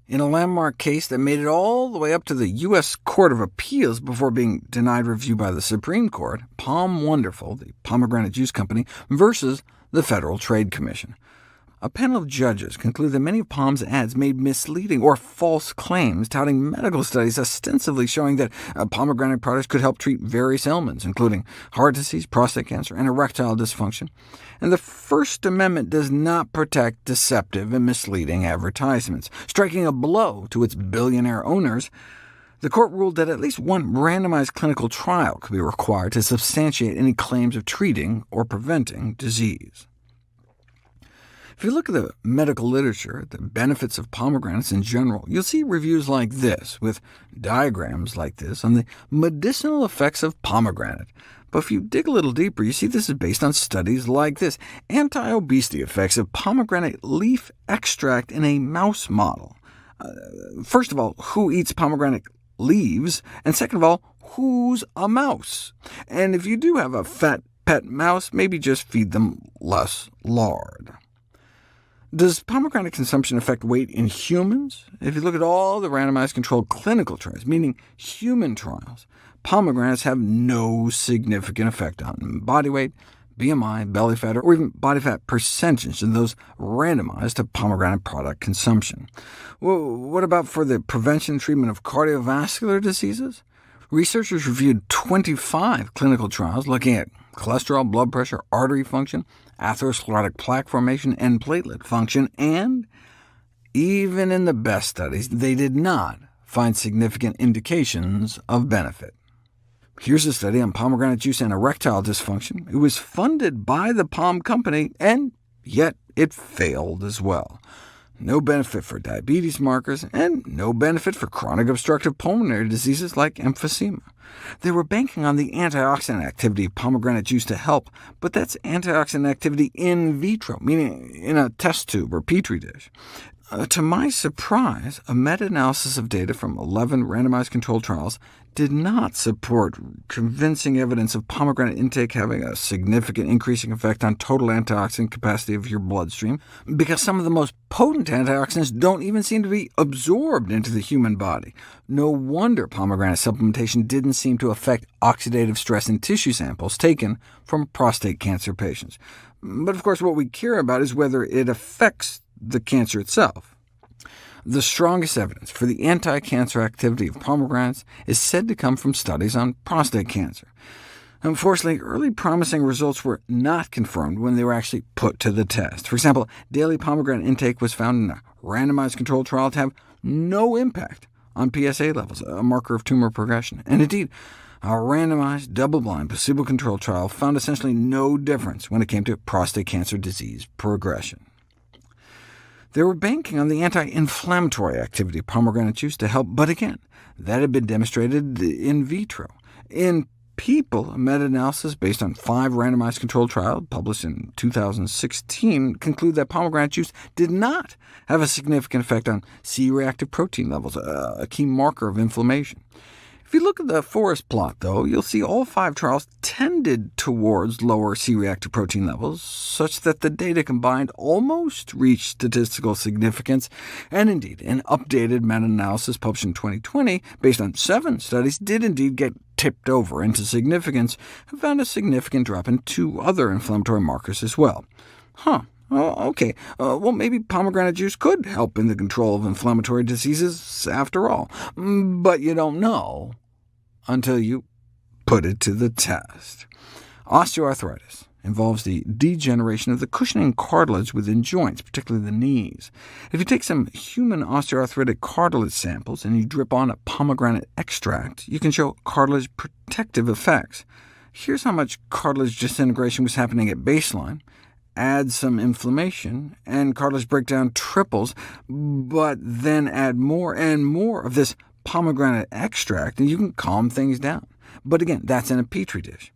In a landmark case that made it all the way up to the U.S. Court of Appeals before being denied review by the Supreme Court, Pom Wonderful, the pomegranate juice company, versus the Federal Trade Commission. A panel of judges concluded that many of Pom's ads made misleading or false claims, touting medical studies ostensibly showing that pomegranate products could help treat various ailments, including heart disease, prostate cancer, and erectile dysfunction. And the First Amendment does not protect deceptive and misleading advertisements. Striking a blow to its billionaire owners, the court ruled that at least one randomized clinical trial could be required to substantiate any claims of treating or preventing disease. If you look at the medical literature, the benefits of pomegranates in general, you'll see reviews like this, with diagrams like this, on the medicinal effects of pomegranate. But if you dig a little deeper, you see this is based on studies like this: anti-obesity effects of pomegranate leaf extract in a mouse model. First of all, who eats pomegranate leaves? And second of all, who's a mouse? And if you do have a fat pet mouse, maybe just feed them less lard. Does pomegranate consumption affect weight in humans? If you look at all the randomized controlled clinical trials, meaning human trials, pomegranates have no significant effect on body weight, BMI, belly fat, or even body fat percentage in those randomized to pomegranate product consumption. Well, what about for the prevention and treatment of cardiovascular diseases? Researchers reviewed 25 clinical trials looking at cholesterol, blood pressure, artery function, atherosclerotic plaque formation, and platelet function, and even in the best studies, they did not find significant indications of benefit. Here's a study on pomegranate juice and erectile dysfunction. It was funded by the Pom company, and yet it failed as well. No benefit for diabetes markers, and no benefit for chronic obstructive pulmonary diseases like emphysema. They were banking on the antioxidant activity of pomegranate juice to help, but that's antioxidant activity in vitro, meaning in a test tube or petri dish. To my surprise, a meta-analysis of data from 11 randomized controlled trials did not support convincing evidence of pomegranate intake having a significant increasing effect on total antioxidant capacity of your bloodstream, because some of the most potent antioxidants don't even seem to be absorbed into the human body. No wonder pomegranate supplementation didn't seem to affect oxidative stress in tissue samples taken from prostate cancer patients. But of course, what we care about is whether it affects the cancer itself. The strongest evidence for the anti-cancer activity of pomegranates is said to come from studies on prostate cancer. Unfortunately, early promising results were not confirmed when they were actually put to the test. For example, daily pomegranate intake was found in a randomized controlled trial to have no impact on PSA levels, a marker of tumor progression. And indeed, a randomized, double-blind, placebo-controlled trial found essentially no difference when it came to prostate cancer disease progression. They were banking on the anti-inflammatory activity of pomegranate juice to help, but again, that had been demonstrated in vitro. In people, a meta-analysis based on 5 randomized controlled trials, published in 2016, concluded that pomegranate juice did not have a significant effect on C-reactive protein levels, a key marker of inflammation. If you look at the forest plot, though, you'll see all 5 trials tended towards lower C-reactive protein levels, such that the data combined almost reached statistical significance, and indeed, an updated meta-analysis published in 2020, based on 7 studies, did indeed get tipped over into significance, and found a significant drop in 2 other inflammatory markers as well. Okay, well, maybe pomegranate juice could help in the control of inflammatory diseases after all, but you don't know until you put it to the test. Osteoarthritis involves the degeneration of the cushioning cartilage within joints, particularly the knees. If you take some human osteoarthritic cartilage samples and you drip on a pomegranate extract, you can show cartilage protective effects. Here's how much cartilage disintegration was happening at baseline. Add some inflammation, and cartilage breakdown triples, but then add more and more of this pomegranate extract, and you can calm things down. But again, that's in a petri dish.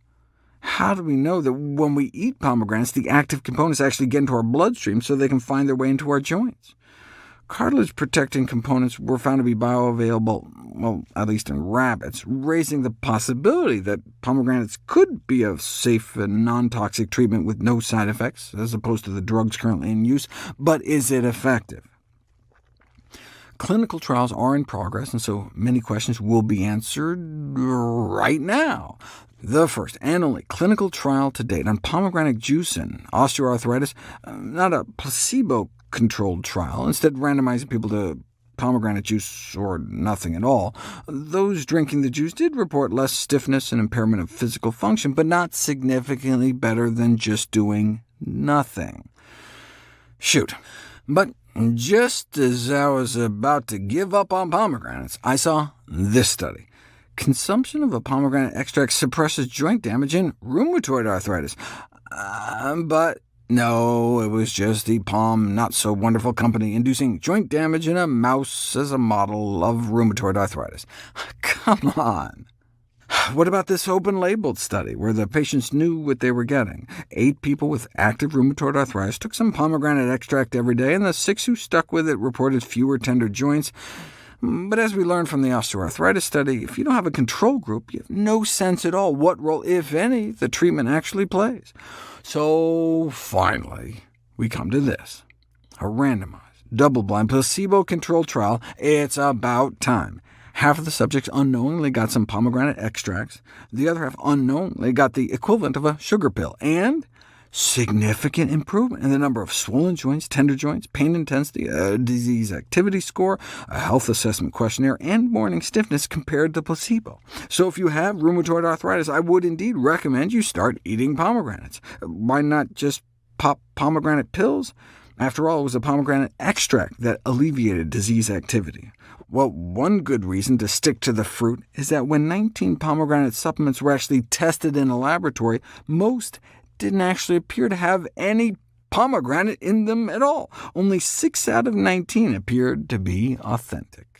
How do we know that when we eat pomegranates, the active components actually get into our bloodstream so they can find their way into our joints? Cartilage-protecting components were found to be bioavailable, well, at least in rabbits, raising the possibility that pomegranates could be a safe and non-toxic treatment with no side effects, as opposed to the drugs currently in use. But is it effective? clinical trials are in progress, and so many questions will be answered right now. The first and only clinical trial to date on pomegranate juice and osteoarthritis, not a placebo-controlled trial, instead randomizing people to pomegranate juice or nothing at all. Those drinking the juice did report less stiffness and impairment of physical function, but not significantly better than just doing nothing. Shoot. But just as I was about to give up on pomegranates, I saw this study. Consumption of a pomegranate extract suppresses joint damage in rheumatoid arthritis. But no, it was just the Pom not-so-wonderful company inducing joint damage in a mouse as a model of rheumatoid arthritis. Come on! What about this open-labeled study, where the patients knew what they were getting? 8 people with active rheumatoid arthritis took some pomegranate extract every day, and the 6 who stuck with it reported fewer tender joints. But as we learned from the osteoarthritis study, if you don't have a control group, you have no sense at all what role, if any, the treatment actually plays. So finally, we come to this. A randomized, double-blind, placebo-controlled trial. It's about time. Half of the subjects unknowingly got some pomegranate extracts. The other half unknowingly got the equivalent of a sugar pill, and significant improvement in the number of swollen joints, tender joints, pain intensity, a disease activity score, a health assessment questionnaire, and morning stiffness compared to placebo. So if you have rheumatoid arthritis, I would indeed recommend you start eating pomegranates. Why not just pop pomegranate pills? After all, it was a pomegranate extract that alleviated disease activity. Well, one good reason to stick to the fruit is that when 19 pomegranate supplements were actually tested in a laboratory, most didn't actually appear to have any pomegranate in them at all. Only 6 out of 19 appeared to be authentic.